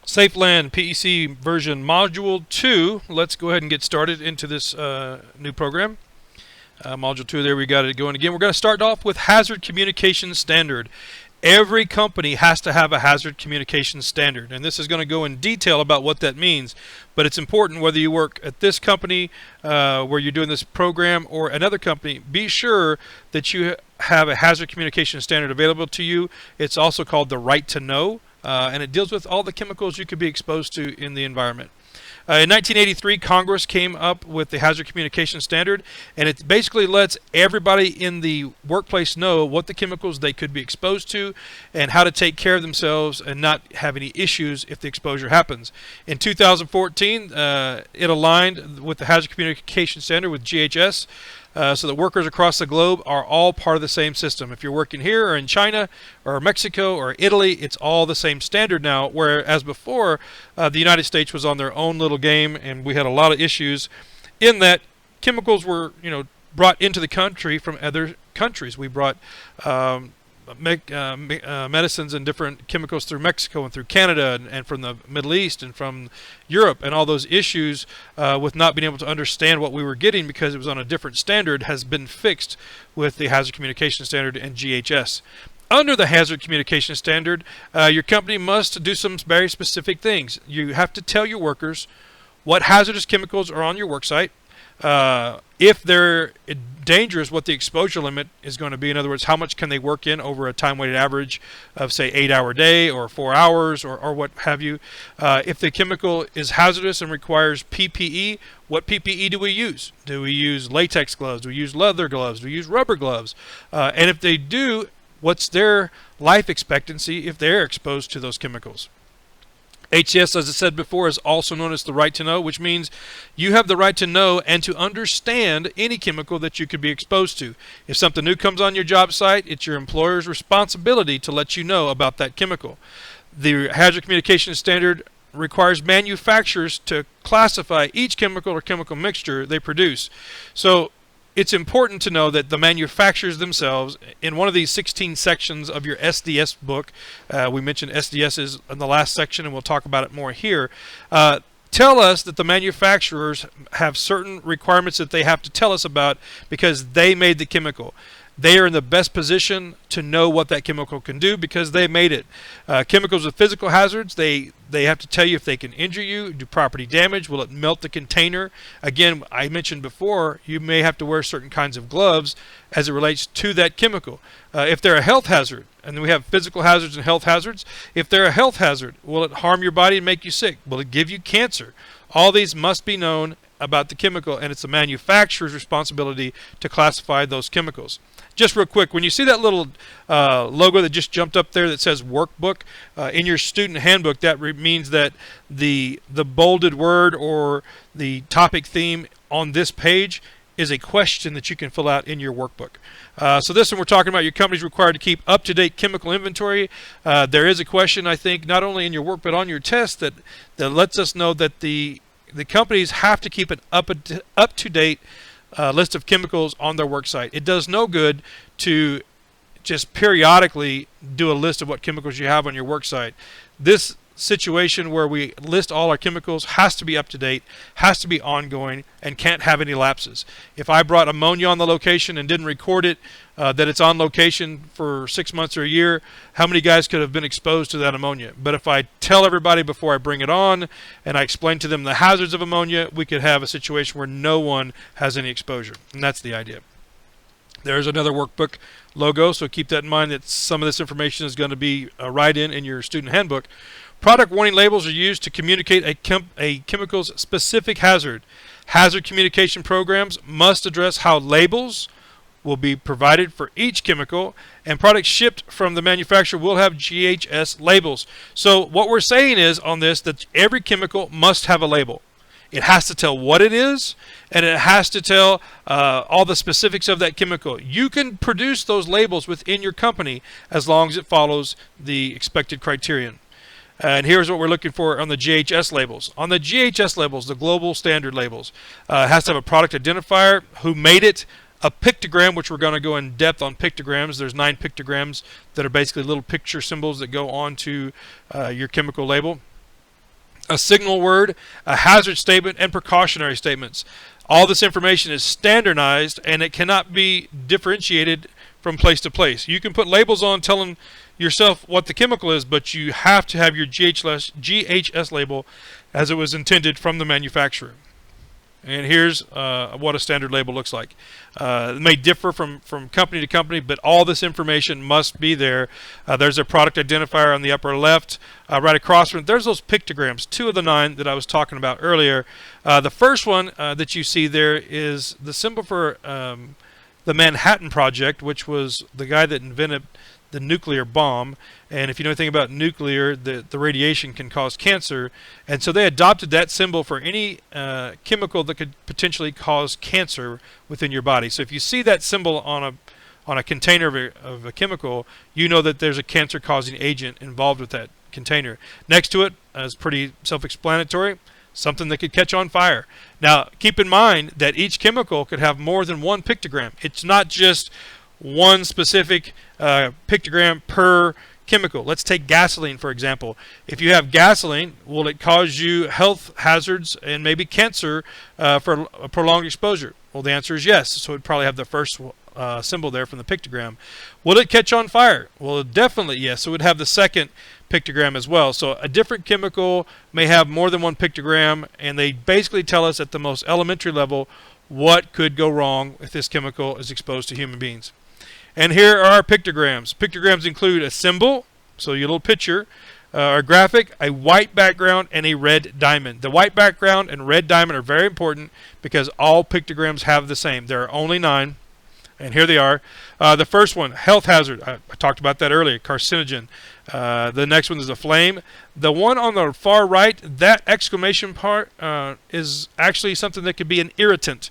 SafeLand PEC version module 2. Let's go ahead and get started into this new program. Module 2, there we got it going again. We're going to start off with hazard communication standard. Every company has to have a hazard communication standard, and this is going to go in detail about what that means. But it's important whether you work at this company where you're doing this program or another company, be sure that you have a hazard communication standard available to you. It's also called the right to know. And it deals with all the chemicals you could be exposed to in the environment. In 1983, Congress came up with the Hazard Communication Standard, and it basically lets everybody in the workplace know what the chemicals they could be exposed to and how to take care of themselves and not have any issues if the exposure happens. In 2014, it aligned with the Hazard Communication Standard with GHS. So that workers across the globe are all part of the same system. If you're working here or in China or Mexico or Italy, it's all the same standard now, whereas before the United States was on their own little game, and we had a lot of issues in that chemicals were brought into the country from other countries. We brought medicines and different chemicals through Mexico and through Canada and from the Middle East and from Europe, and all those issues with not being able to understand what we were getting because it was on a different standard has been fixed with the Hazard Communication Standard and GHS. Under the Hazard Communication Standard, your company must do some very specific things. You have to tell your workers what hazardous chemicals are on your work site. If they're dangerous, what the exposure limit is going to be. In other words, how much can they work in over a time-weighted average of, say, 8-hour day or 4 hours or what have you. If the chemical is hazardous and requires PPE, what PPE do we use? Do we use latex gloves? Do we use leather gloves? Do we use rubber gloves? And if they do, what's their life expectancy if they're exposed to those chemicals? HCS, as I said before, is also known as the right to know, which means you have the right to know and to understand any chemical that you could be exposed to. If something new comes on your job site, it's your employer's responsibility to let you know about that chemical. The Hazard Communication Standard requires manufacturers to classify each chemical or chemical mixture they produce. So it's important to know that the manufacturers themselves, in one of these 16 sections of your SDS book, we mentioned SDSs in the last section, and we'll talk about it more here, tell us that the manufacturers have certain requirements that they have to tell us about because they made the chemical. They are in the best position to know what that chemical can do because they made it. Chemicals with physical hazards, they have to tell you if they can injure you, do property damage, will it melt the container. Again, I mentioned before, you may have to wear certain kinds of gloves as it relates to that chemical. If they're a health hazard, and we have physical hazards and health hazards, if they're a health hazard, will it harm your body and make you sick? Will it give you cancer? All these must be known about the chemical, and it's the manufacturer's responsibility to classify those chemicals. Just real quick, when you see that little logo that just jumped up there that says workbook, in your student handbook, that means that the bolded word or the topic theme on this page is a question that you can fill out in your workbook. So this one we're talking about your company's required to keep up-to-date chemical inventory. There is a question, I think, not only in your work but on your test that lets us know that the companies have to keep an up-to-date list of chemicals on their work site. It does no good to just periodically do a list of what chemicals you have on your work site. This situation where we list all our chemicals has to be up to date, has to be ongoing, and can't have any lapses. If I brought ammonia on the location and didn't record it, that it's on location for 6 months or a year, how many guys could have been exposed to that ammonia? But if I tell everybody before I bring it on and I explain to them the hazards of ammonia, we could have a situation where no one has any exposure, and that's the idea. There's another workbook logo, so keep that in mind that some of this information is going to be right in your student handbook. Product warning labels are used to communicate a chemical's specific hazard. Hazard communication programs must address how labels will be provided for each chemical, and products shipped from the manufacturer will have GHS labels. So what we're saying is on this that every chemical must have a label. It has to tell what it is, and it has to tell all the specifics of that chemical. You can produce those labels within your company as long as it follows the expected criterion. And here's what we're looking for on the GHS labels. On the GHS labels, the global standard labels, it has to have a product identifier, who made it, a pictogram, which we're going to go in depth on pictograms. There's 9 pictograms that are basically little picture symbols that go onto your chemical label. a signal word, a hazard statement, and precautionary statements. All this information is standardized and it cannot be differentiated from place to place. You can put labels on telling yourself what the chemical is, but you have to have your GHS label as it was intended from the manufacturer. And here's what a standard label looks like. It may differ from company to company, but all this information must be there. There's a product identifier on the upper left. Right across from it, there's those pictograms, 2 of the 9 that I was talking about earlier. The first one that you see there is the symbol for the Manhattan Project, which was the guy that invented the nuclear bomb. And if you know anything about nuclear, the radiation can cause cancer. And so they adopted that symbol for any chemical that could potentially cause cancer within your body. So if you see that symbol on a container of a chemical, you know that there's a cancer-causing agent involved with that container. Next to it is pretty self-explanatory, something that could catch on fire. Now, keep in mind that each chemical could have more than one pictogram. It's not just one specific pictogram per chemical. Let's take gasoline, for example. If you have gasoline, will it cause you health hazards and maybe cancer for a prolonged exposure? Well, the answer is yes. So it'd probably have the first symbol there from the pictogram. Will it catch on fire? Well, definitely yes. So it would have the second pictogram as well. So a different chemical may have more than one pictogram, and they basically tell us at the most elementary level what could go wrong if this chemical is exposed to human beings. And here are our pictograms. Pictograms include a symbol, so your little picture, a graphic, a white background, and a red diamond. The white background and red diamond are very important because all pictograms have the same. There are only 9, and here they are. The first one, health hazard. I talked about that earlier, carcinogen. The next one is a flame. The one on the far right, that exclamation part is actually something that could be an irritant.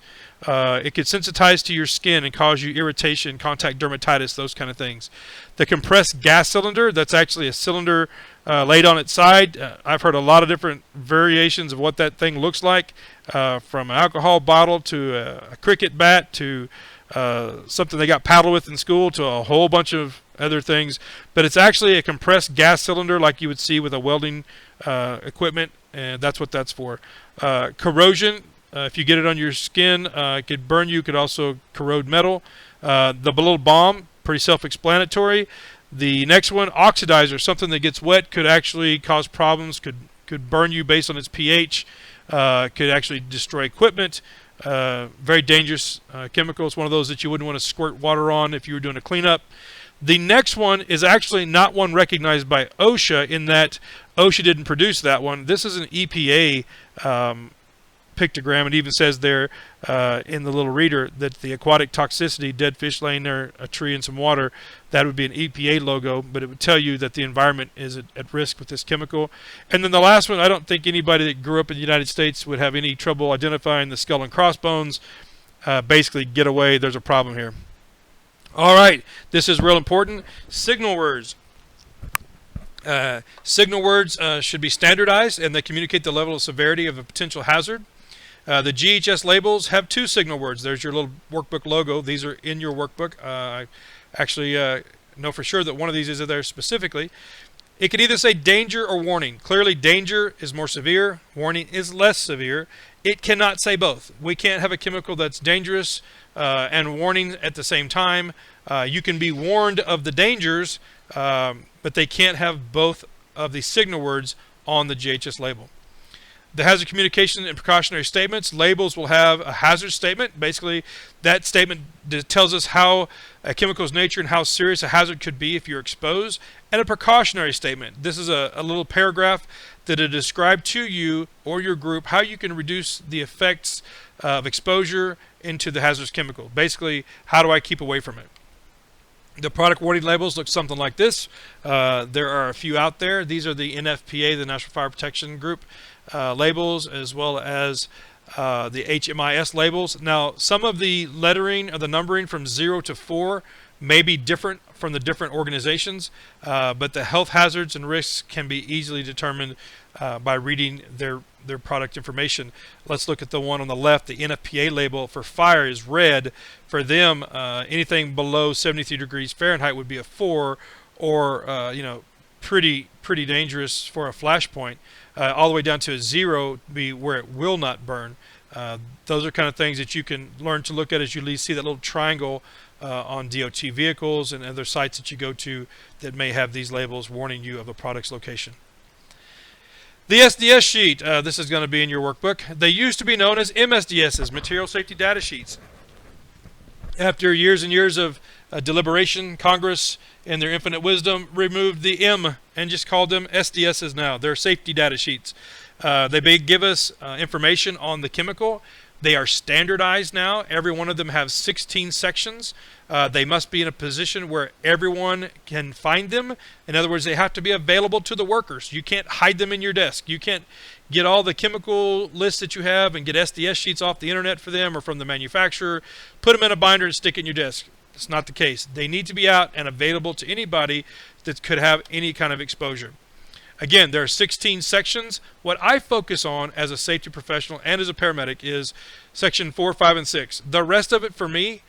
It could sensitize to your skin and cause you irritation, contact dermatitis, those kind of things. The compressed gas cylinder, that's actually a cylinder laid on its side. I've heard a lot of different variations of what that thing looks like, from an alcohol bottle to a cricket bat to something they got paddled with in school to a whole bunch of other things. But it's actually a compressed gas cylinder like you would see with a welding equipment, and that's what that's for. Corrosion. If you get it on your skin, it could burn you. It could also corrode metal. The little bomb, pretty self-explanatory. The next one, oxidizer, something that gets wet, could actually cause problems, could burn you based on its pH, could actually destroy equipment. Very dangerous chemical. It's one of those that you wouldn't want to squirt water on if you were doing a cleanup. The next one is actually not one recognized by OSHA, in that OSHA didn't produce that one. This is an EPA pictogram. It even says there in the little reader that the aquatic toxicity, dead fish laying there, a tree and some water, that would be an EPA logo, but it would tell you that the environment is at risk with this chemical. And then the last one, I don't think anybody that grew up in the United States would have any trouble identifying the skull and crossbones. Basically, get away, there's a problem here. All right, this is real important. Signal words. Signal words should be standardized, and they communicate the level of severity of a potential hazard. The GHS labels have 2 signal words. There's your little workbook logo. These are in your workbook. I actually know for sure that one of these is there specifically. It could either say danger or warning. Clearly, danger is more severe. Warning is less severe. It cannot say both. We can't have a chemical that's dangerous and warning at the same time. You can be warned of the dangers, but they can't have both of the signal words on the GHS label. The hazard communication and precautionary statements. Labels will have a hazard statement. Basically, that statement tells us how a chemical's nature and how serious a hazard could be if you're exposed. And a precautionary statement. This is a little paragraph that will describe to you or your group how you can reduce the effects of exposure into the hazardous chemical. Basically, how do I keep away from it? The product warning labels look something like this. There are a few out there. These are the NFPA, the National Fire Protection Group labels, as well as the HMIS labels. Now, some of the lettering or the numbering from 0 to 4 may be different from the different organizations, but the health hazards and risks can be easily determined by reading their product information. Let's look at the one on the left. The NFPA label for fire is red. For them, anything below 73 degrees Fahrenheit would be a 4, or pretty dangerous for a flash point, all the way down to a 0 be where it will not burn. Those are kind of things that you can learn to look at as you see that little triangle on DOT vehicles and other sites that you go to that may have these labels warning you of a product's location. The SDS sheet, this is going to be in your workbook. They used to be known as MSDSs, Material Safety Data Sheets. After years and years of deliberation, Congress, in their infinite wisdom, removed the M and just called them SDSs now. They're safety data sheets. They give us information on the chemical. They are standardized now. Every one of them has 16 sections. They must be in a position where everyone can find them. In other words, they have to be available to the workers. You can't hide them in your desk. You can't get all the chemical lists that you have and get SDS sheets off the internet for them or from the manufacturer, put them in a binder and stick it in your desk. That's not the case. They need to be out and available to anybody that could have any kind of exposure. Again, there are 16 sections. What I focus on as a safety professional and as a paramedic is section 4, 5, and 6. The rest of it for me,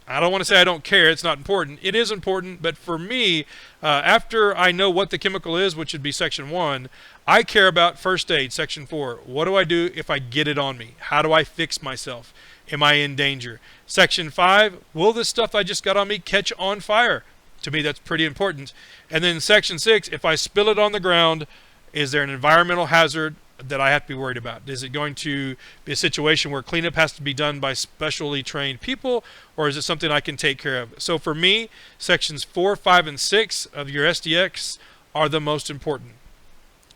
I don't want to say I don't care. It's not important. It is important, but for me, after I know what the chemical is, which would be section 1, I care about first aid, section 4. What do I do if I get it on me? How do I fix myself? Am I in danger? Section 5, will this stuff I just got on me catch on fire? To me, that's pretty important. And then section 6, if I spill it on the ground, is there an environmental hazard that I have to be worried about? Is it going to be a situation where cleanup has to be done by specially trained people, or is it something I can take care of? So for me, sections 4, 5, and 6 of your SDX are the most important.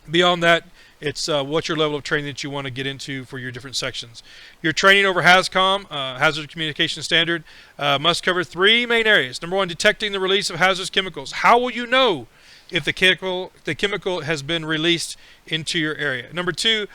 Beyond that, it's what's your level of training that you want to get into for your different sections. Your training over HazCom, Hazard Communication Standard, must cover 3 main areas. Number 1, detecting the release of hazardous chemicals. How will you know if the chemical has been released into your area? Number 2,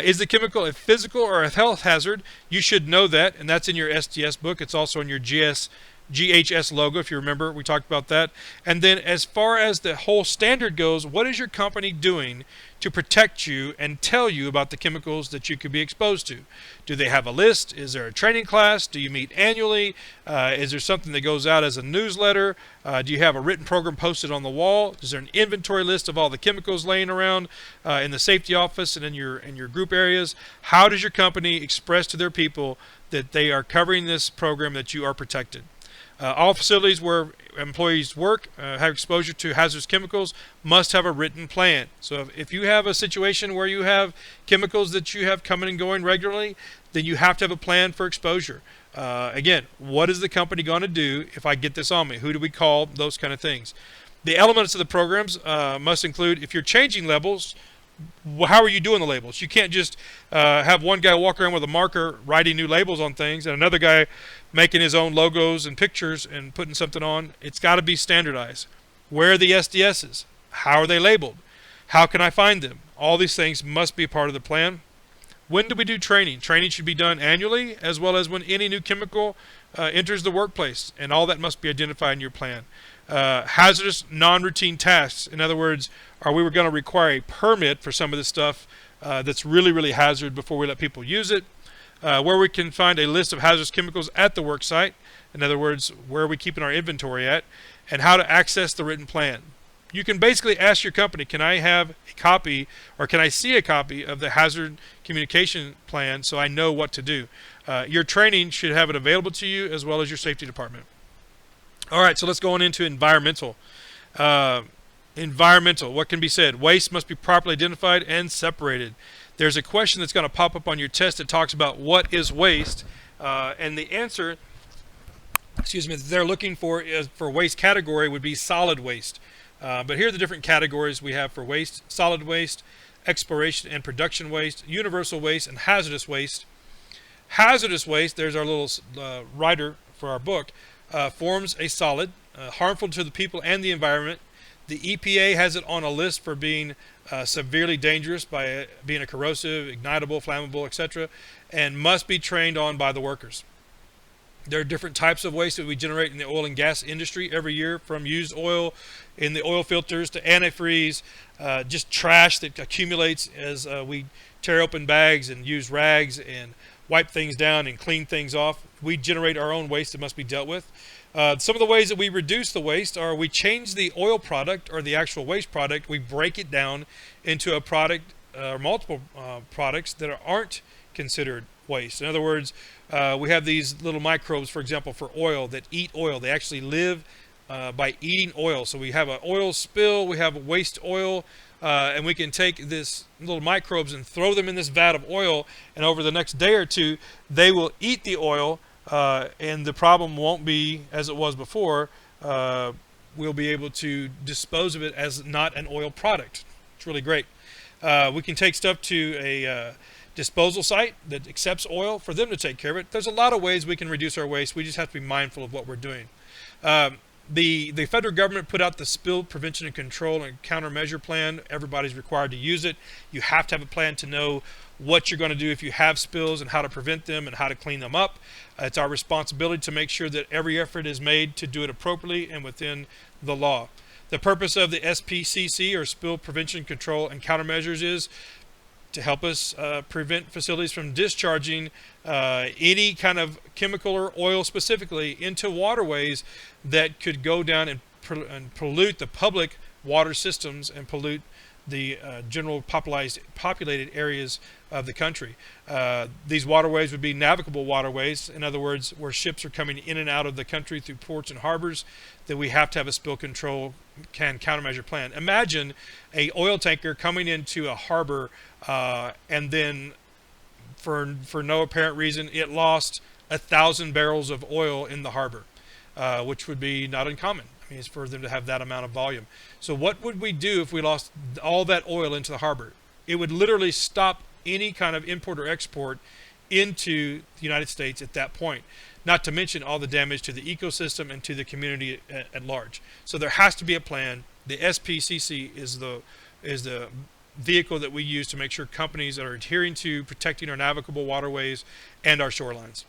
is the chemical a physical or a health hazard? You should know that, and that's in your SDS book. It's also in your GHS logo, if you remember. We talked about that. And then as far as the whole standard goes, what is your company doing to protect you and tell you about the chemicals that you could be exposed to? Do they have a list? Is there a training class? Do you meet annually? Is there something that goes out as a newsletter? Do you have a written program posted on the wall? Is there an inventory list of all the chemicals laying around in the safety office and in your group areas? How does your company express to their people that they are covering this program, that you are protected? All facilities where employees work, have exposure to hazardous chemicals, must have a written plan. So if you have a situation where you have chemicals that you have coming and going regularly, then you have to have a plan for exposure. Again, what is the company going to do if I get this on me? Who do we call? Those kind of things. The elements of the programs must include, if you're changing labels, how are you doing the labels? You can't just have one guy walk around with a marker writing new labels on things and another guy making his own logos and pictures and putting something on. It's got to be standardized. Where are the SDSs? How are they labeled? How can I find them? All these things must be part of the plan. When do we do training? Training should be done annually, as well as when any new chemical enters the workplace, and all that must be identified in your plan. Hazardous non-routine tasks. In other words, are we going to require a permit for some of this stuff that's really, really hazard before we let people use it? Where we can find a list of hazardous chemicals at the work site. In other words, where are we keeping our inventory at? And how to access the written plan. You can basically ask your company, can I have a copy, or can I see a copy of the hazard communication plan so I know what to do? Your training should have it available to you, as well as your safety department. All right, so let's go on into environmental. Environmental, what can be said? Waste must be properly identified and separated. There's a question that's going to pop up on your test that talks about what is waste, and the answer, they're looking for waste category would be solid waste. But here are the different categories we have for waste: solid waste, exploration and production waste, universal waste, and hazardous waste. Hazardous waste, there's our little writer for our book, forms a solid, harmful to the people and the environment. The EPA has it on a list for being severely dangerous by being a corrosive, ignitable, flammable, etc., and must be trained on by the workers. There are different types of waste that we generate in the oil and gas industry every year, from used oil in the oil filters to antifreeze, just trash that accumulates as we tear open bags and use rags and wipe things down and clean things off. We generate our own waste that must be dealt with. Some of the ways that we reduce the waste are we change the oil product or the actual waste product. We break it down into a product or multiple products that aren't considered waste. In other words, we have these little microbes, for example, for oil that eat oil. They actually live by eating oil. So we have an oil spill, we have waste oil, and we can take this little microbes and throw them in this vat of oil, and over the next day or two, they will eat the oil, and the problem won't be as it was before. We'll be able to dispose of it as not an oil product. It's really great. We can take stuff to a disposal site that accepts oil for them to take care of it. There's a lot of ways we can reduce our waste. We just have to be mindful of what we're doing. The federal government put out the Spill Prevention and Control and Countermeasure Plan. Everybody's required to use it. You have to have a plan to know what you're going to do if you have spills and how to prevent them and how to clean them up. It's our responsibility to make sure that every effort is made to do it appropriately and within the law. The purpose of the SPCC, or Spill Prevention, Control, and Countermeasures, is to help us prevent facilities from discharging any kind of chemical or oil specifically into waterways that could go down and pollute the public water systems and pollute the general populated areas of the country. These waterways would be navigable waterways. In other words, where ships are coming in and out of the country through ports and harbors, that we have to have a spill control countermeasure plan. Imagine a oil tanker coming into a harbor and then for no apparent reason it lost 1,000 barrels of oil in the harbor, which would be not uncommon. I mean, it's for them to have that amount of volume. So what would we do if we lost all that oil into the harbor? It would literally stop any kind of import or export into the United States at that point, not to mention all the damage to the ecosystem and to the community at large. So there has to be a plan. The SPCC is the vehicle that we use to make sure companies are adhering to protecting our navigable waterways and our shorelines.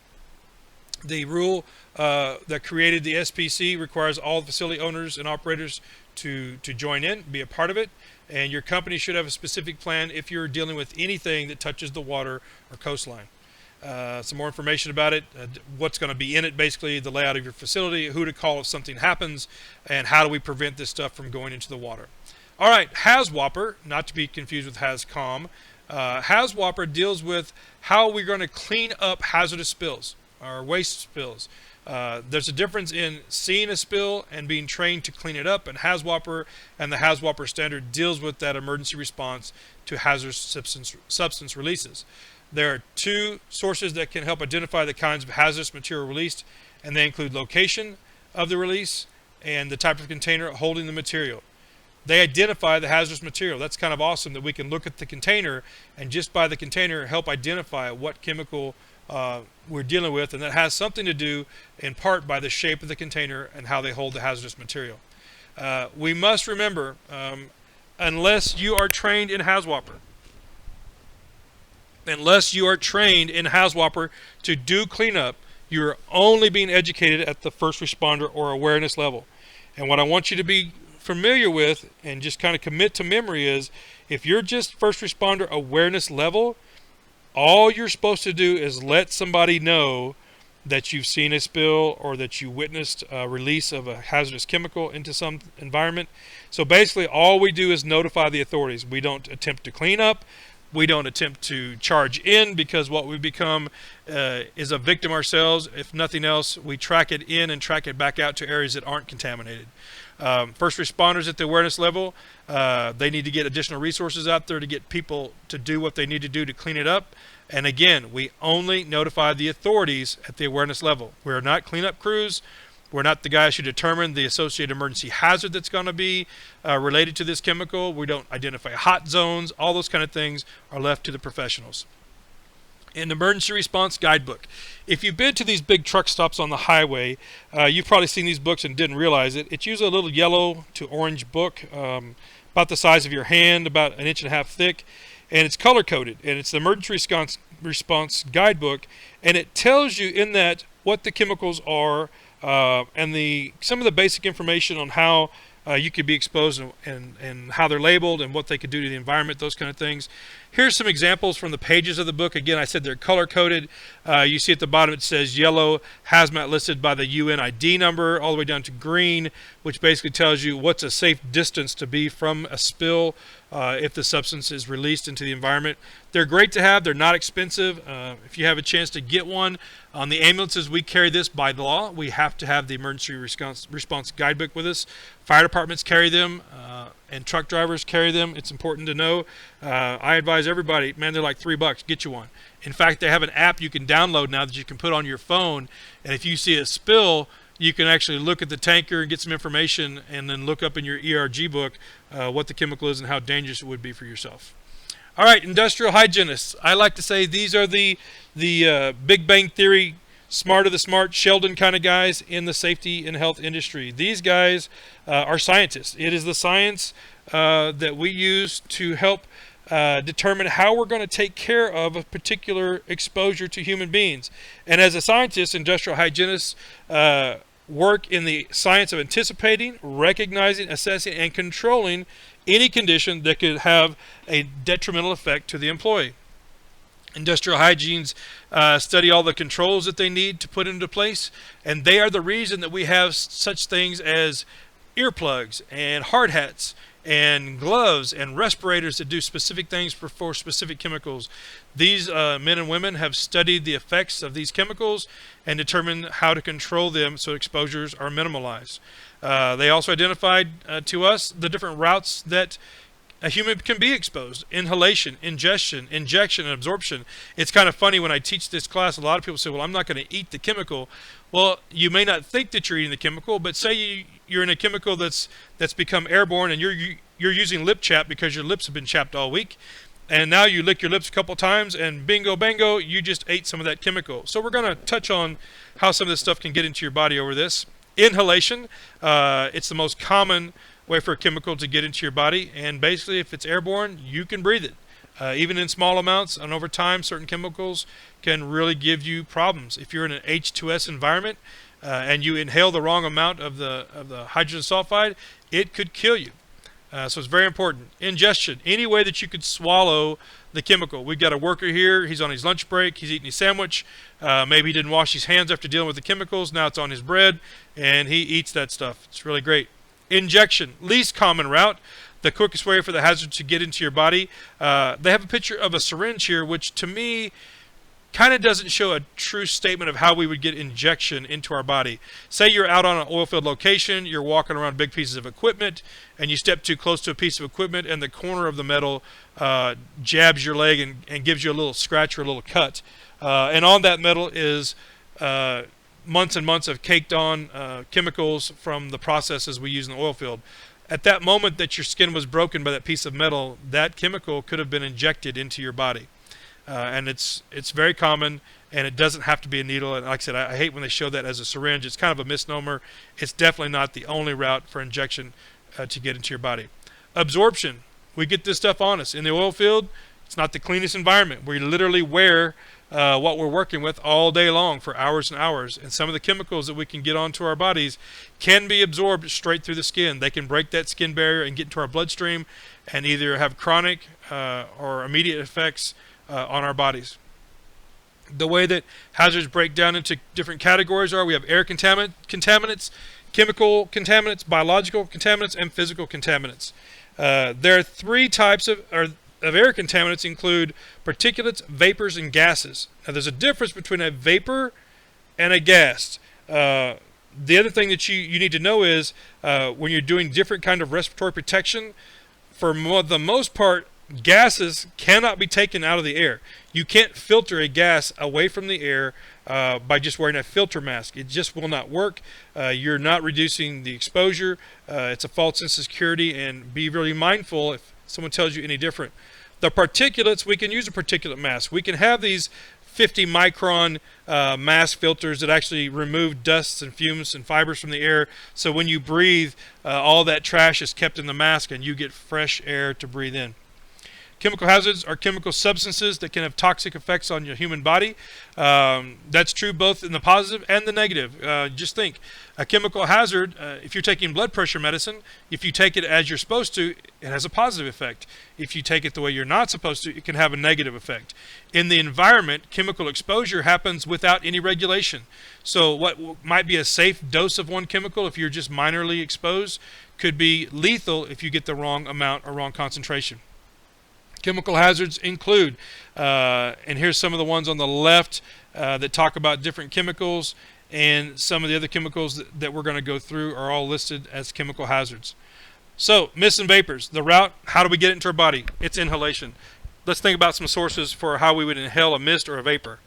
The rule that created the SPC requires all facility owners and operators to join in, be a part of it, and your company should have a specific plan if you're dealing with anything that touches the water or coastline. Some more information about it, what's going to be in it, basically the layout of your facility, who to call if something happens, and how do we prevent this stuff from going into the water. All right, HAZWOPER, not to be confused with HAZCOM. HAZWOPER deals with how we're going to clean up hazardous spills, or waste spills. There's a difference in seeing a spill and being trained to clean it up, and HAZWOPER and the HAZWOPER standard deals with that emergency response to hazardous substance releases. There are two sources that can help identify the kinds of hazardous material released, and they include location of the release and the type of container holding the material. They identify the hazardous material. That's kind of awesome that we can look at the container and just by the container help identify what chemical we're dealing with, and that has something to do in part by the shape of the container and how they hold the hazardous material. We must remember, unless you are trained in HAZWOPER, to do cleanup, you're only being educated at the first responder or awareness level. And what I want you to be familiar with and just kind of commit to memory is, if you're just first responder awareness level, all you're supposed to do is let somebody know that you've seen a spill or that you witnessed a release of a hazardous chemical into some environment. So basically all we do is notify the authorities. We don't attempt to clean up. We don't attempt to charge in, because what we become is a victim ourselves. If nothing else, we track it in and track it back out to areas that aren't contaminated. First responders at the awareness level, they need to get additional resources out there to get people to do what they need to do to clean it up. And again, we only notify the authorities at the awareness level. We're not cleanup crews. We're not the guys who determine the associated emergency hazard that's going to be related to this chemical. We don't identify hot zones. All those kind of things are left to the professionals. An emergency response guidebook. If you've been to these big truck stops on the highway, you've probably seen these books and didn't realize it. It's usually a little yellow to orange book, about the size of your hand, about 1.5 inches thick, and it's color coded. And it's the emergency response guidebook, and it tells you in that what the chemicals are, and some of the basic information on how you could be exposed, and how they're labeled and what they could do to the environment, those kind of things. Here's some examples from the pages of the book. Again, I said they're color coded. You see at the bottom it says yellow, hazmat listed by the UN ID number, all the way down to green, which basically tells you what's a safe distance to be from a spill if the substance is released into the environment. They're great to have. They're not expensive. If you have a chance to get one, on the ambulances, we carry this by law. We have to have the emergency response guidebook with us. Fire departments carry them, and truck drivers carry them. It's important to know. I advise everybody, man, they're like $3. Get you one. In fact, they have an app you can download now that you can put on your phone, and if you see a spill, you can actually look at the tanker and get some information, and then look up in your ERG book what the chemical is and how dangerous it would be for yourself. All right, industrial hygienists. I like to say these are the Big Bang Theory, smart of the smart, Sheldon kind of guys in the safety and health industry. These guys are scientists. It is the science that we use to help determine how we're going to take care of a particular exposure to human beings. And as a scientist, industrial hygienists work in the science of anticipating, recognizing, assessing, and controlling any condition that could have a detrimental effect to the employee. Industrial hygienes study all the controls that they need to put into place, and they are the reason that we have such things as earplugs and hard hats and gloves and respirators that do specific things for specific chemicals. These men and women have studied the effects of these chemicals and determined how to control them so exposures are minimalized. They also identified to us the different routes that a human can be exposed: inhalation, ingestion, injection, and absorption. It's kind of funny when I teach this class, a lot of people say, well, I'm not going to eat the chemical. Well, you may not think that you're eating the chemical, but say you're in a chemical that's become airborne, and you're using lip chap because your lips have been chapped all week, and now you lick your lips a couple times, and bingo bango, you just ate some of that chemical. So we're going to touch on how some of this stuff can get into your body over this. Inhalation, it's the most common way for a chemical to get into your body, and basically if it's airborne, you can breathe it. Even in small amounts, and over time, certain chemicals can really give you problems. If you're in an H2S environment and you inhale the wrong amount of the hydrogen sulfide, it could kill you. So it's very important. Ingestion, any way that you could swallow the chemical. We've got a worker here, he's on his lunch break, he's eating his sandwich, maybe he didn't wash his hands after dealing with the chemicals, now it's on his bread, and he eats that stuff. It's really great. Injection, least common route, the quickest way for the hazard to get into your body. They have a picture of a syringe here, which to me kind of doesn't show a true statement of how we would get injection into our body. Say you're out on an oil field location, you're walking around big pieces of equipment, and you step too close to a piece of equipment, and the corner of the metal jabs your leg and gives you a little scratch or a little cut. And on that metal is months and months of caked on chemicals from the processes we use in the oil field. At that moment that your skin was broken by that piece of metal, that chemical could have been injected into your body. And it's very common, and it doesn't have to be a needle. And like I said, I hate when they show that as a syringe. It's kind of a misnomer. It's definitely not the only route for injection to get into your body. Absorption. We get this stuff on us. In the oil field, it's not the cleanest environment. We literally wear what we're working with all day long for hours and hours. And some of the chemicals that we can get onto our bodies can be absorbed straight through the skin. They can break that skin barrier and get into our bloodstream and either have chronic or immediate effects on our bodies. The way that hazards break down into different categories are: we have air contaminants, chemical contaminants, biological contaminants, and physical contaminants. There are three types of air contaminants: include particulates, vapors, and gases. Now there's a difference between a vapor and a gas. The other thing that you need to know is when you're doing different kind of respiratory protection, for the most part, gases cannot be taken out of the air. You can't filter a gas away from the air by just wearing a filter mask. It just will not work. You're not reducing the exposure. It's a false sense of security, and be really mindful if someone tells you any different. The particulates, we can use a particulate mask. We can have these 50 micron mask filters that actually remove dusts and fumes and fibers from the air, so when you breathe, all that trash is kept in the mask and you get fresh air to breathe in. Chemical hazards are chemical substances that can have toxic effects on your human body. That's true both in the positive and the negative. Just think, a chemical hazard, if you're taking blood pressure medicine, if you take it as you're supposed to, it has a positive effect. If you take it the way you're not supposed to, it can have a negative effect. In the environment, chemical exposure happens without any regulation. So what might be a safe dose of one chemical if you're just minorly exposed could be lethal if you get the wrong amount or wrong concentration. Chemical hazards include, and here's some of the ones on the left that talk about different chemicals, and some of the other chemicals that we're going to go through are all listed as chemical hazards. So, mists and vapors. The route, how do we get it into our body? It's inhalation. Let's think about some sources for how we would inhale a mist or a vapor.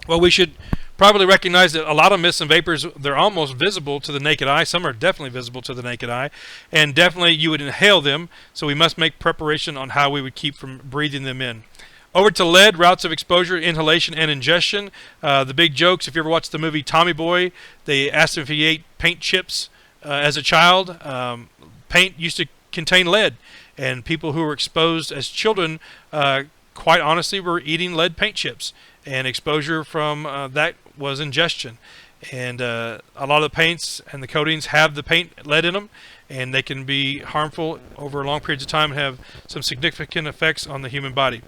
Well, we should probably recognize that a lot of mists and vapors, they're almost visible to the naked eye. Some are definitely visible to the naked eye, and definitely you would inhale them, so we must make preparation on how we would keep from breathing them in. Over to lead, routes of exposure, inhalation, and ingestion. The big jokes, if you ever watched the movie Tommy Boy, they asked him if he ate paint chips as a child. Paint used to contain lead, and people who were exposed as children, quite honestly, were eating lead paint chips, and exposure from that was ingestion. And a lot of the paints and the coatings have the paint lead in them, and they can be harmful over long periods of time and have some significant effects on the human body.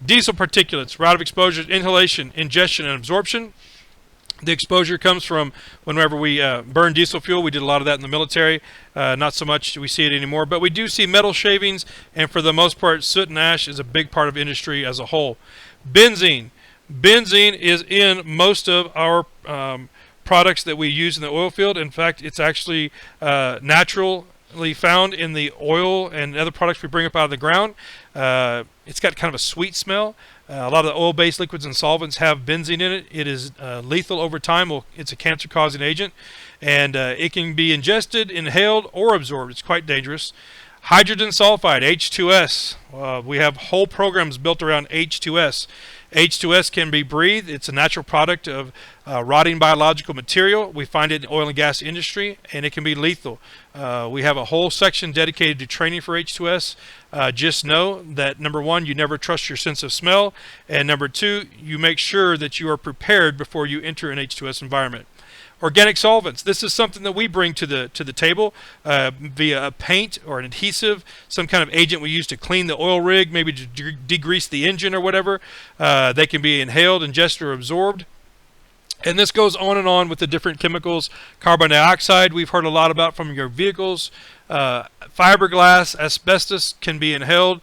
Diesel particulates, route of exposure, inhalation, ingestion, and absorption. The exposure comes from whenever we burn diesel fuel. We did a lot of that in the military. Not so much do we see it anymore, but we do see metal shavings, and for the most part, soot and ash is a big part of industry as a whole. Benzene. Benzene is in most of our products that we use in the oil field. In fact, it's actually naturally found in the oil and other products we bring up out of the ground. It's got kind of a sweet smell. A lot of the oil-based liquids and solvents have benzene in it. It is lethal over time. Well, it's a cancer-causing agent, and it can be ingested, inhaled, or absorbed. It's quite dangerous. Hydrogen sulfide, H2S. We have whole programs built around H2S. H2S can be breathed. It's a natural product of rotting biological material. We find it in the oil and gas industry, and it can be lethal. We have a whole section dedicated to training for H2S. Just know that, number one, you never trust your sense of smell, and number two, you make sure that you are prepared before you enter an H2S environment. Organic solvents. This is something that we bring to the table via a paint or an adhesive, some kind of agent we use to clean the oil rig, maybe to degrease the engine or whatever. They can be inhaled, ingested, or absorbed. And this goes on and on with the different chemicals. Carbon dioxide, we've heard a lot about from your vehicles. Fiberglass, asbestos can be inhaled.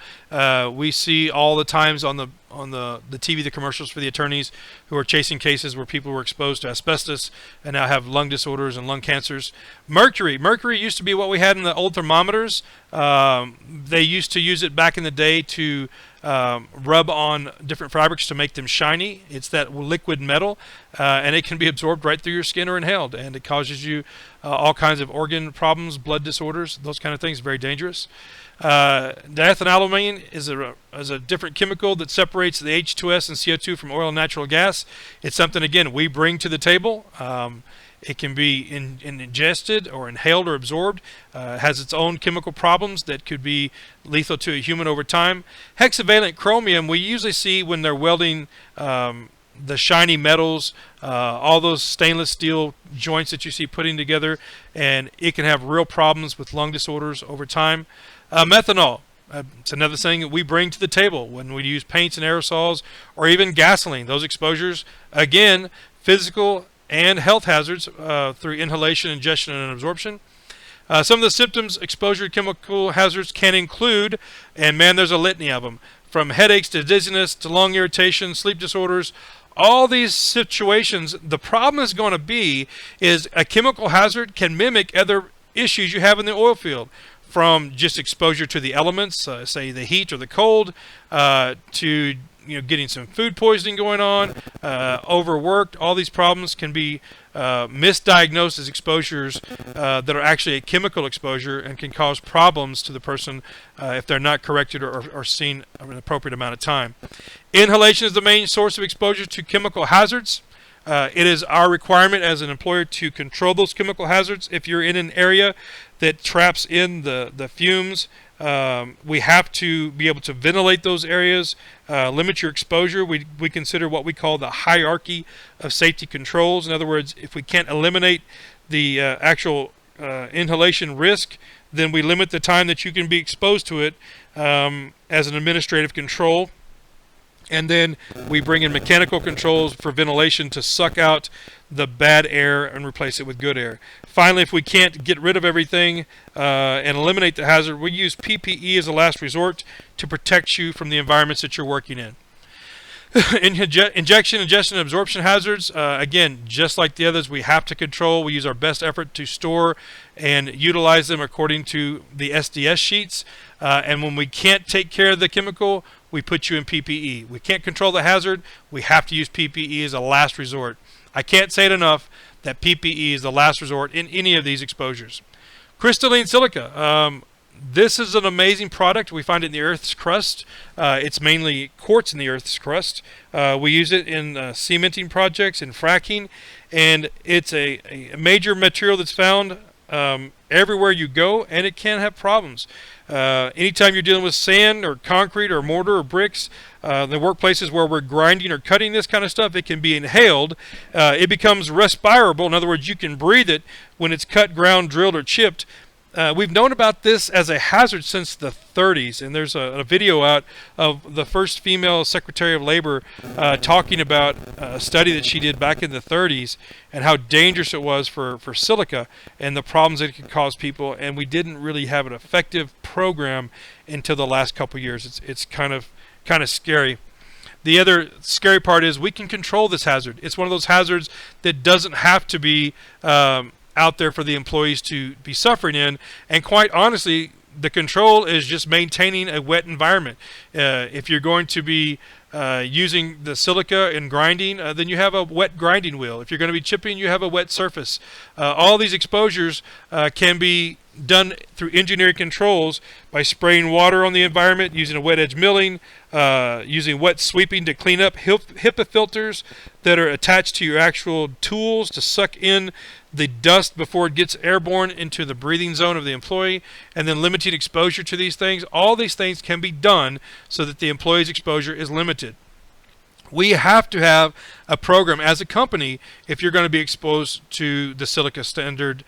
We see all the times on the TV, the commercials for the attorneys who are chasing cases where people were exposed to asbestos and now have lung disorders and lung cancers. Mercury used to be what we had in the old thermometers. They used to use it back in the day to rub on different fabrics to make them shiny. It's that liquid metal, and it can be absorbed right through your skin or inhaled, and it causes you all kinds of organ problems, blood disorders, those kind of things. Very dangerous. Diethanolamine is a different chemical that separates the H2S and CO2 from oil and natural gas. It's something, again, we bring to the table. It can be ingested or inhaled or absorbed. It has its own chemical problems that could be lethal to a human over time. Hexavalent chromium we usually see when they're welding the shiny metals, all those stainless steel joints that you see putting together, and it can have real problems with lung disorders over time. Methanol. It's another thing that we bring to the table when we use paints and aerosols or even gasoline. Those exposures, again, physical and health hazards through inhalation, ingestion, and absorption. Some of the symptoms exposure to chemical hazards can include, and man, there's a litany of them, from headaches to dizziness to lung irritation, sleep disorders. All these situations, the problem is going to be is a chemical hazard can mimic other issues you have in the oil field, from just exposure to the elements, say the heat or the cold, to getting some food poisoning going on, overworked. All these problems can be misdiagnosed as exposures that are actually a chemical exposure and can cause problems to the person if they're not corrected or seen an appropriate amount of time. Inhalation is the main source of exposure to chemical hazards. It is our requirement as an employer to control those chemical hazards. If you're in an area that traps in the fumes, We have to be able to ventilate those areas, limit your exposure. We consider what we call the hierarchy of safety controls. In other words, if we can't eliminate the actual inhalation risk, then we limit the time that you can be exposed to it as an administrative control. And then we bring in mechanical controls for ventilation to suck out the bad air and replace it with good air. Finally, if we can't get rid of everything and eliminate the hazard, we use PPE as a last resort to protect you from the environments that you're working in. Injection, ingestion, and absorption hazards, again, just like the others, we have to control. We use our best effort to store and utilize them according to the SDS sheets. And when we can't take care of the chemical, we put you in PPE. We can't control the hazard. We have to use PPE as a last resort. I can't say it enough that PPE is the last resort in any of these exposures. Crystalline silica. This is an amazing product. We find it in the Earth's crust. It's mainly quartz in the Earth's crust. We use it in cementing projects and fracking, and it's a major material that's found everywhere you go, and it can have problems. Anytime you're dealing with sand or concrete or mortar or bricks, the workplaces where we're grinding or cutting this kind of stuff, it can be inhaled. It becomes respirable. In other words, you can breathe it when it's cut, ground, drilled, or chipped. We've known about this as a hazard since the 30s, and there's a video out of the first female Secretary of Labor talking about a study that she did back in the 30s and how dangerous it was for silica and the problems that it could cause people, and we didn't really have an effective program until the last couple years. It's kind of scary. The other scary part is we can control this hazard. It's one of those hazards that doesn't have to be out there for the employees to be suffering in, and quite honestly, the control is just maintaining a wet environment. If you're going to be using the silica in grinding, then you have a wet grinding wheel. If you're going to be chipping, you have a wet surface. All these exposures can be done through engineering controls by spraying water on the environment, using a wet edge milling, using wet sweeping to clean up HEPA filters that are attached to your actual tools to suck in the dust before it gets airborne into the breathing zone of the employee, and then limiting exposure to these things. All these things can be done so that the employee's exposure is limited. We have to have a program as a company if you're going to be exposed to the silica standard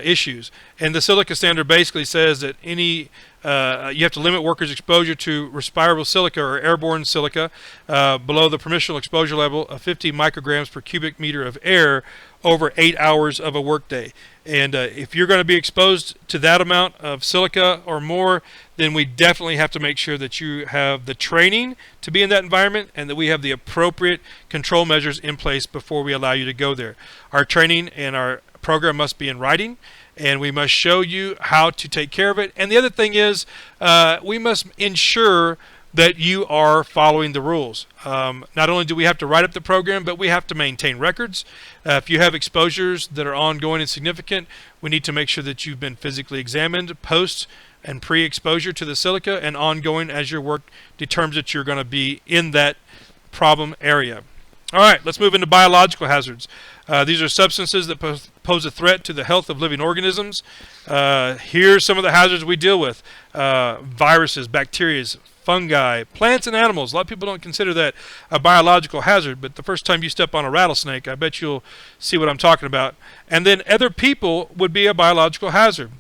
issues. And the silica standard basically says that you have to limit workers' exposure to respirable silica or airborne silica below the permissible exposure level of 50 micrograms per cubic meter of air over 8 hours of a workday. And if you're going to be exposed to that amount of silica or more, then we definitely have to make sure that you have the training to be in that environment and that we have the appropriate control measures in place before we allow you to go there. Our training and our program must be in writing, and we must show you how to take care of it. And the other thing is we must ensure that you are following the rules. Not only do we have to write up the program, but we have to maintain records. If you have exposures that are ongoing and significant, we need to make sure that you've been physically examined post and pre-exposure to the silica and ongoing as your work determines that you're going to be in that problem area. All right, let's move into biological hazards. These are substances that pose a threat to the health of living organisms. Here's some of the hazards we deal with. Viruses, bacteria, fungi, plants, and animals. A lot of people don't consider that a biological hazard, but the first time you step on a rattlesnake, I bet you'll see what I'm talking about. And then other people would be a biological hazard.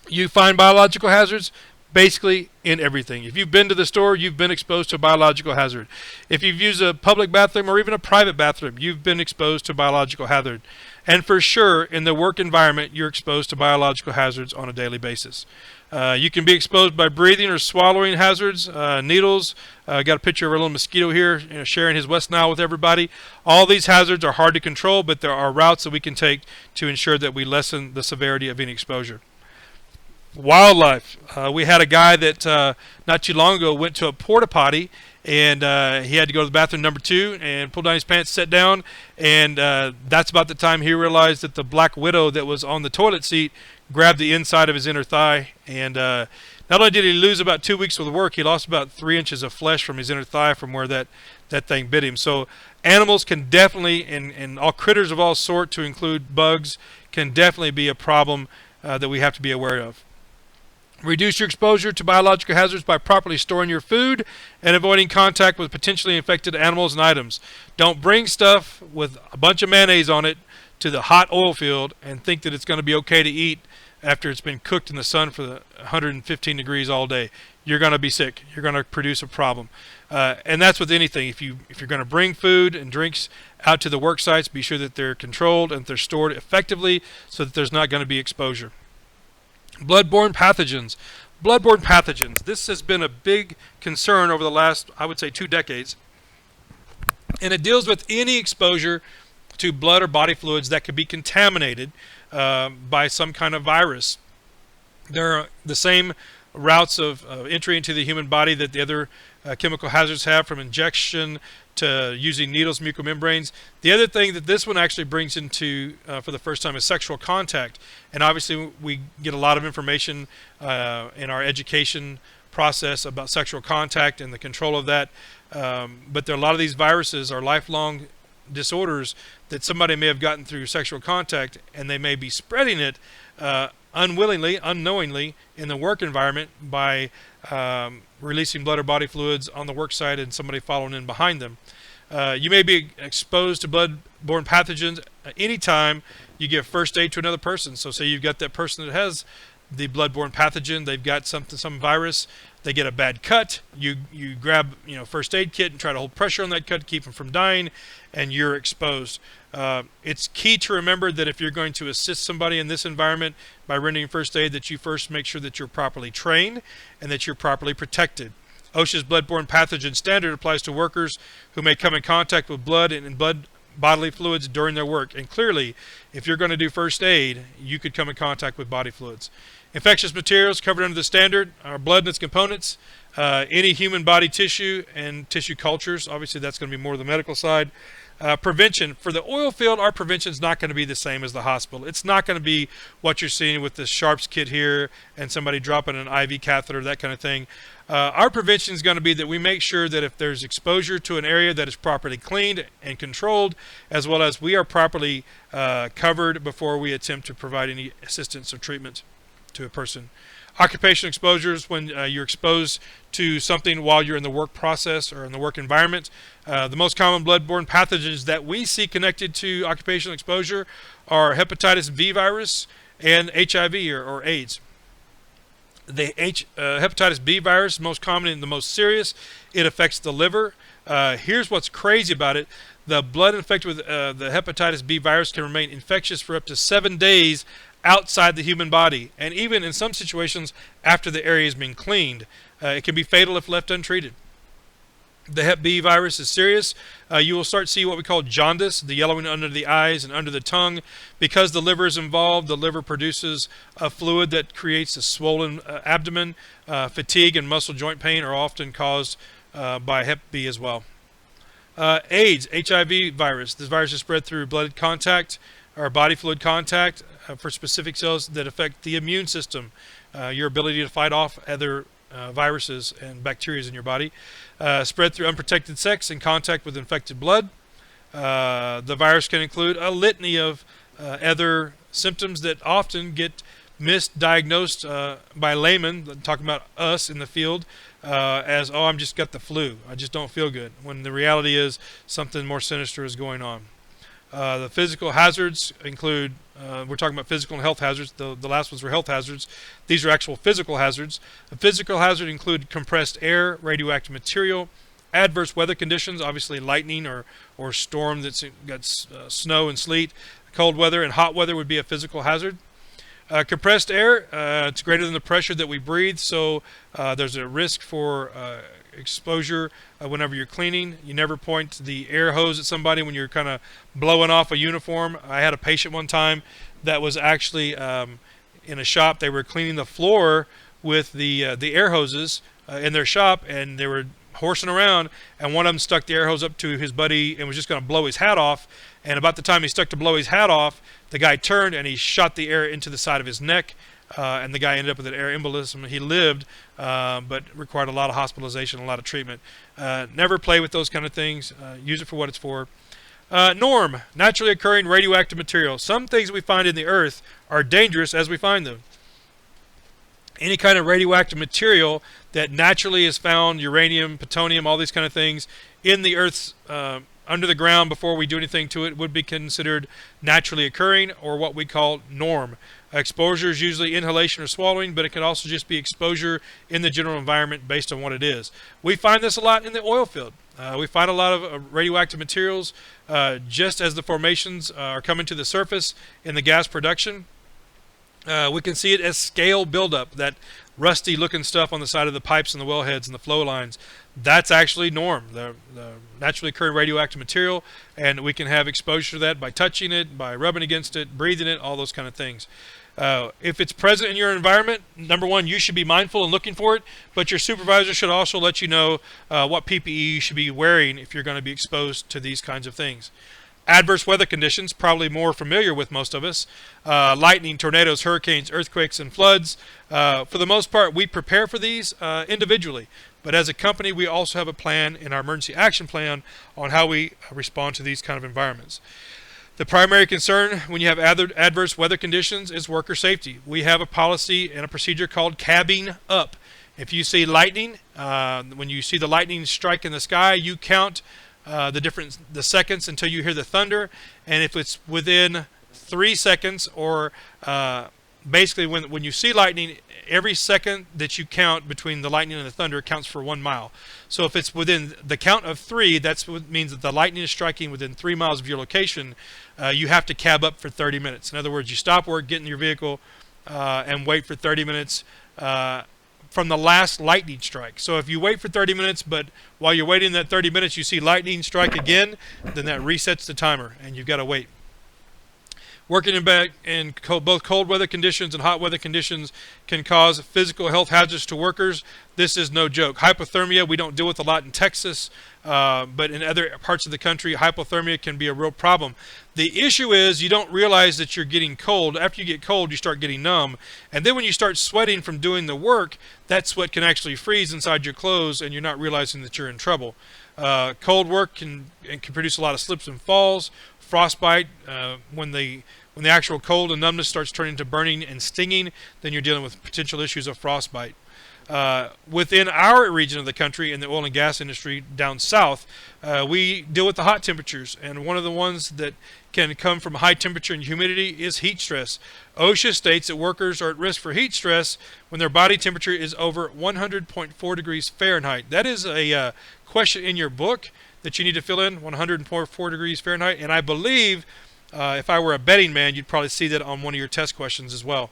You find biological hazards basically in everything. If you've been to the store, you've been exposed to a biological hazard. If you've used a public bathroom or even a private bathroom, you've been exposed to a biological hazard. And for sure, in the work environment, you're exposed to biological hazards on a daily basis. You can be exposed by breathing or swallowing hazards, needles. Got a picture of a little mosquito here, sharing his West Nile with everybody. All these hazards are hard to control, but there are routes that we can take to ensure that we lessen the severity of any exposure. Wildlife. We had a guy that not too long ago went to a porta potty, and he had to go to the bathroom number 2 and pull down his pants, sit down, and that's about the time he realized that the black widow that was on the toilet seat grabbed the inside of his inner thigh, and not only did he lose about 2 weeks worth of work, he lost about 3 inches of flesh from his inner thigh from where that thing bit him. So animals can definitely, and all critters of all sort to include bugs, can definitely be a problem that we have to be aware of. Reduce your exposure to biological hazards by properly storing your food and avoiding contact with potentially infected animals and items. Don't bring stuff with a bunch of mayonnaise on it to the hot oil field and think that it's going to be okay to eat after it's been cooked in the sun for 115 degrees all day. You're going to be sick. You're going to produce a problem. And that's with anything. If you're going to bring food and drinks out to the work sites, be sure that they're controlled and they're stored effectively so that there's not going to be exposure. Bloodborne pathogens. Bloodborne pathogens. This has been a big concern over the last, I would say, 2 decades. And it deals with any exposure to blood or body fluids that could be contaminated by some kind of virus. There are the same routes of entry into the human body that the other chemical hazards have, from injection to using needles, mucomembranes. The other thing that this one actually brings into for the first time is sexual contact. And obviously we get a lot of information in our education process about sexual contact and the control of that. But there are a lot of these viruses are lifelong disorders that somebody may have gotten through sexual contact, and they may be spreading it unwillingly, unknowingly in the work environment by releasing blood or body fluids on the work site and somebody following in behind them. You may be exposed to blood-borne pathogens anytime you give first aid to another person. So say you've got that person that has the blood-borne pathogen, they've got some virus, they get a bad cut, you grab first aid kit and try to hold pressure on that cut to keep them from dying, and you're exposed. It's key to remember that if you're going to assist somebody in this environment by rendering first aid, that you first make sure that you're properly trained and that you're properly protected. OSHA's bloodborne pathogen standard applies to workers who may come in contact with blood and blood bodily fluids during their work. And clearly, if you're going to do first aid, you could come in contact with body fluids. Infectious materials covered under the standard are blood and its components, any human body tissue and tissue cultures. Obviously, that's going to be more the medical side. Prevention. For the oil field, our prevention is not going to be the same as the hospital. It's not going to be what you're seeing with the Sharps kit here and somebody dropping an IV catheter, that kind of thing. Our prevention is going to be that we make sure that if there's exposure to an area, that is properly cleaned and controlled, as well as we are properly covered before we attempt to provide any assistance or treatment to a person. Occupational exposures, when you're exposed to something while you're in the work process or in the work environment. The most common bloodborne pathogens that we see connected to occupational exposure are hepatitis B virus and HIV or AIDS. The hepatitis B virus is most common and the most serious. It affects the liver. Here's what's crazy about it. The blood infected with the hepatitis B virus can remain infectious for up to 7 days outside the human body, and even in some situations after the area has been cleaned. It can be fatal if left untreated. The Hep B virus is serious. You will start to see what we call jaundice, the yellowing under the eyes and under the tongue. Because the liver is involved, the liver produces a fluid that creates a swollen abdomen. Fatigue and muscle joint pain are often caused by Hep B as well. AIDS, HIV virus. This virus is spread through blood contact or body fluid contact for specific cells that affect the immune system, your ability to fight off other viruses and bacteria in your body. Spread through unprotected sex and contact with infected blood. The virus can include a litany of other symptoms that often get misdiagnosed by laymen, talking about us in the field, as, oh, I'm just got the flu, I just don't feel good, when the reality is something more sinister is going on. The physical hazards include, we're talking about physical and health hazards. The last ones were health hazards. These are actual physical hazards. The physical hazard include compressed air, radioactive material, adverse weather conditions, obviously lightning or storm that's got snow and sleet. Cold weather and hot weather would be a physical hazard. Compressed air, it's greater than the pressure that we breathe, so there's a risk for exposure whenever you're cleaning. You never point the air hose at somebody when you're kind of blowing off a uniform. I had a patient one time that was actually in a shop. They were cleaning the floor with the air hoses in their shop, and they were horsing around, and one of them stuck the air hose up to his buddy and was just going to blow his hat off. And about the time he stuck to blow his hat off, the guy turned and he shot the air into the side of his neck, and the guy ended up with an air embolism. He lived, but required a lot of hospitalization, a lot of treatment. Never play with those kind of things. Use it for what it's for. Norm, naturally occurring radioactive material. Some things we find in the earth are dangerous as we find them. any kind of radioactive material that naturally is found, uranium, plutonium, all these kind of things, in the Earth's under the ground before we do anything to it would be considered naturally occurring, or what we call norm. Exposure is usually inhalation or swallowing, but it can also just be exposure in the general environment based on what it is. We find this a lot in the oil field. We find a lot of radioactive materials just as the formations are coming to the surface in the gas production. We can see it as scale buildup, that rusty looking stuff on the side of the pipes and the wellheads and the flow lines. That's actually norm, the naturally occurring radioactive material, and we can have exposure to that by touching it, by rubbing against it, breathing it, all those kind of things. If it's present in your environment, number one, you should be mindful and looking for it, but your supervisor should also let you know what PPE you should be wearing if you're going to be exposed to these kinds of things. Adverse weather conditions, probably more familiar with most of us. Lightning, tornadoes, hurricanes, earthquakes, and floods. For the most part, we prepare for these individually. But as a company, we also have a plan in our emergency action plan on how we respond to these kind of environments. The primary concern when you have adverse weather conditions is worker safety. We have a policy and a procedure called cabbing up. If you see lightning, when you see the lightning strike in the sky, you count the seconds until you hear the thunder, and if it's within 3 seconds, or basically when you see lightning, every second that you count between the lightning and the thunder counts for 1 mile. So if it's within the count of 3, that's what means that the lightning is striking within 3 miles of your location. You have to cab up for 30 minutes. In other words, you stop work, get in your vehicle, and wait for 30 minutes from the last lightning strike. So if you wait for 30 minutes, but while you're waiting that 30 minutes you see lightning strike again, then that resets the timer and you've got to wait. Working in both cold weather conditions and hot weather conditions can cause physical health hazards to workers. This is no joke. Hypothermia, we don't deal with a lot in Texas, but in other parts of the country, hypothermia can be a real problem. The issue is you don't realize that you're getting cold. After you get cold, you start getting numb. And then when you start sweating from doing the work, that sweat can actually freeze inside your clothes, and you're not realizing that you're in trouble. Cold work can produce a lot of slips and falls. Frostbite, when the actual cold and numbness starts turning to burning and stinging, then you're dealing with potential issues of frostbite. Within our region of the country, in the oil and gas industry down south, we deal with the hot temperatures, and one of the ones that can come from high temperature and humidity is heat stress. OSHA states that workers are at risk for heat stress when their body temperature is over 100.4 degrees Fahrenheit. That is a question in your book that you need to fill in, 104 degrees Fahrenheit, and I believe if I were a betting man, you'd probably see that on one of your test questions as well.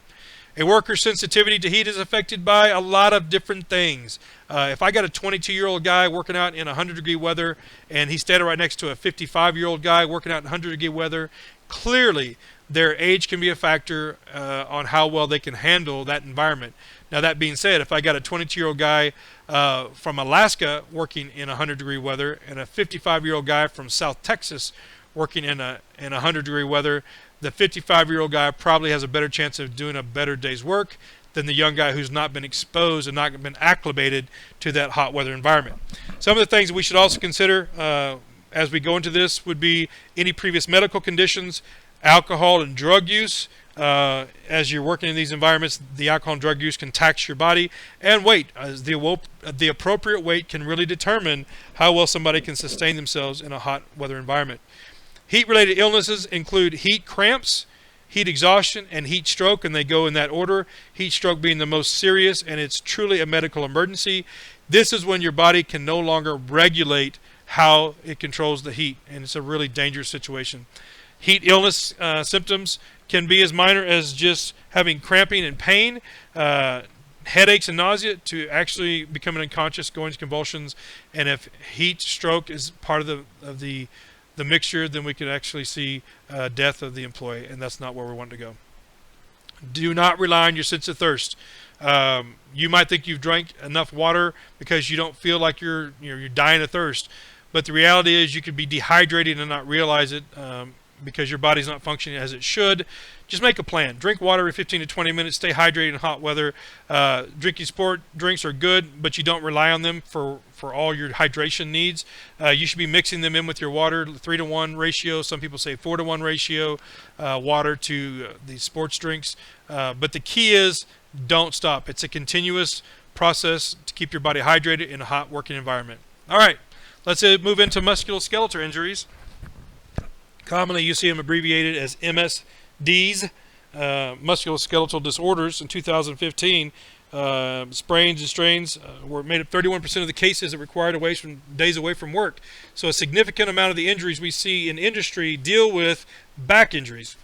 A worker's sensitivity to heat is affected by a lot of different things. If I got a 22-year-old guy working out in 100-degree weather and he's standing right next to a 55-year-old guy working out in 100-degree weather, clearly their age can be a factor on how well they can handle that environment. Now, that being said, if I got a 22-year-old guy from Alaska working in 100-degree weather and a 55-year-old guy from South Texas working in 100-degree weather, the 55-year-old guy probably has a better chance of doing a better day's work than the young guy who's not been exposed and not been acclimated to that hot weather environment. Some of the things that we should also consider as we go into this would be any previous medical conditions, alcohol and drug use. As you're working in these environments, the alcohol and drug use can tax your body, and weight. The appropriate weight can really determine how well somebody can sustain themselves in a hot weather environment. Heat-related illnesses include heat cramps, heat exhaustion, and heat stroke, and they go in that order. Heat stroke being the most serious, and it's truly a medical emergency. This is when your body can no longer regulate how it controls the heat, and it's a really dangerous situation. Heat illness symptoms can be as minor as just having cramping and pain, headaches and nausea, to actually becoming unconscious, going to convulsions, and if heat stroke is part of the mixture, then we could actually see death of the employee, and that's not where we want to go. Do not rely on your sense of thirst. You might think you've drank enough water because you don't feel like you're dying of thirst, but the reality is you could be dehydrated and not realize it because your body's not functioning as it should. Just make a plan. Drink water every 15 to 20 minutes. Stay hydrated in hot weather. Drinking sport drinks are good, but you don't rely on them for all your hydration needs. You should be mixing them in with your water, 3-to-1 ratio. Some people say 4-to-1 ratio, water to the sports drinks. But the key is Don't stop. It's a continuous process to keep your body hydrated in a hot working environment. All right, let's move into musculoskeletal injuries. Commonly, you see them abbreviated as MSDs, musculoskeletal disorders. In 2015, sprains and strains were made up 31% of the cases that required days away from work. So a significant amount of the injuries we see in industry deal with back injuries.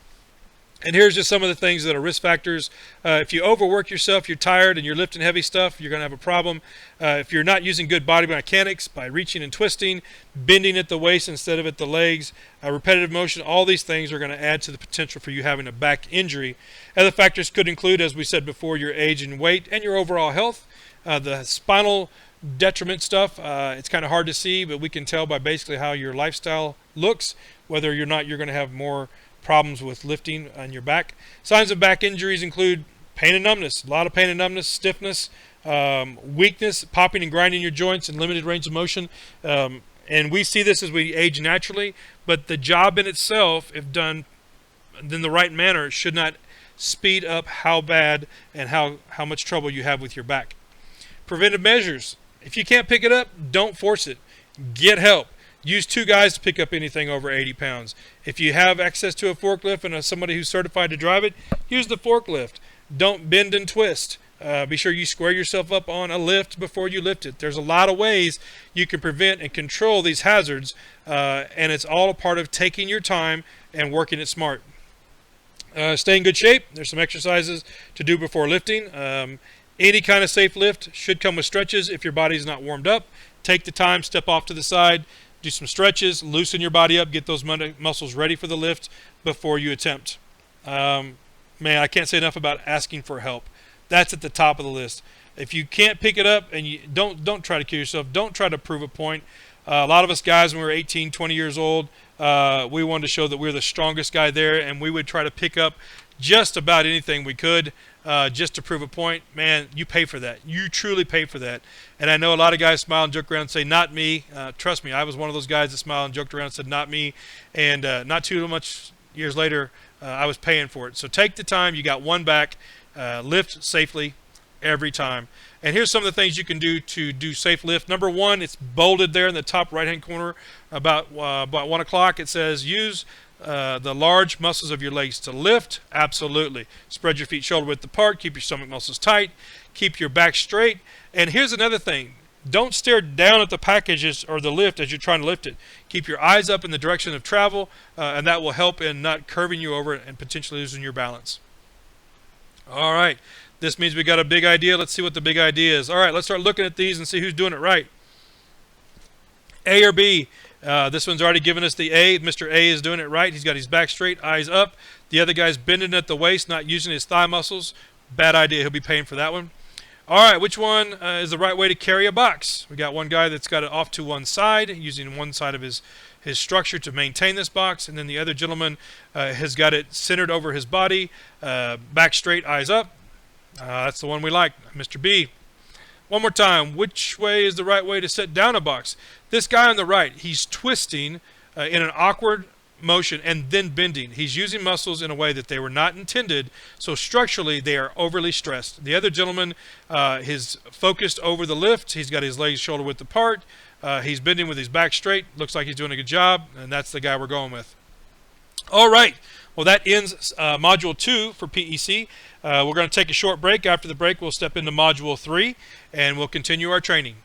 And here's just some of the things that are risk factors. If you overwork yourself, you're tired, and you're lifting heavy stuff, you're going to have a problem. If you're not using good body mechanics by reaching and twisting, bending at the waist instead of at the legs, repetitive motion, all these things are going to add to the potential for you having a back injury. Other factors could include, as we said before, your age and weight and your overall health. The spinal detriment stuff, it's kind of hard to see, but we can tell by basically how your lifestyle looks, whether or not you're going to have more problems with lifting on your back. Signs of back injuries include pain and numbness, a lot of pain and numbness, stiffness, weakness, popping and grinding your joints, and limited range of motion. And we see this as we age naturally, but the job in itself, if done in the right manner, should not speed up how bad and how much trouble you have with your back. Preventive measures. If you can't pick it up, don't force it. Get help. Use 2 guys to pick up anything over 80 pounds. If you have access to a forklift and somebody who's certified to drive it, use the forklift. Don't bend and twist. Be sure you square yourself up on a lift before you lift it. There's a lot of ways you can prevent and control these hazards, and it's all a part of taking your time and working it smart. Stay in good shape. There's some exercises to do before lifting. Any kind of safe lift should come with stretches if your body's not warmed up. Take the time, step off to the side, do some stretches, loosen your body up, get those muscles ready for the lift before you attempt. Man, I can't say enough about asking for help. That's at the top of the list. If you can't pick it up, and you don't try to kill yourself, don't try to prove a point. A lot of us guys, when we were 18, 20 years old, we wanted to show that we were the strongest guy there, and we would try to pick up just about anything we could just to prove a point. Man, you pay for that. You truly pay for that. And I know a lot of guys smile and joke around and say, not me. Trust me, I was one of those guys that smiled and joked around and said, not me. And not too much years later, I was paying for it. So take the time. You got one back. Lift safely every time. And here's some of the things you can do to do safe lift. Number 1, it's bolded there in the top right-hand corner about 1 o'clock. It says, use the large muscles of your legs to lift. Absolutely. Spread your feet shoulder width apart. Keep your stomach muscles tight. Keep your back straight. And here's another thing. Don't stare down at the packages or the lift as you're trying to lift it. Keep your eyes up in the direction of travel, and that will help in not curving you over and potentially losing your balance. All right. This means we got a big idea. Let's see what the big idea is. All right, let's start looking at these and see who's doing it right. A or B? This one's already given us the A. Mr. A is doing it right. He's got his back straight, eyes up. The other guy's bending at the waist, not using his thigh muscles. Bad idea. He'll be paying for that one. All right, which one is the right way to carry a box? We got one guy that's got it off to one side, using one side of his structure to maintain this box, and then the other gentleman has got it centered over his body, back straight, eyes up. That's the one we like, Mr. B. One more time, which way is the right way to set down a box? This guy on the right, he's twisting in an awkward motion and then bending. He's using muscles in a way that they were not intended, so structurally they are overly stressed. The other gentleman is focused over the lift. He's got his legs shoulder width apart. He's bending with his back straight. Looks like he's doing a good job, and that's the guy we're going with. All right. Well, that ends Module 2 for PEC. We're going to take a short break. After the break, we'll step into Module 3, and we'll continue our training.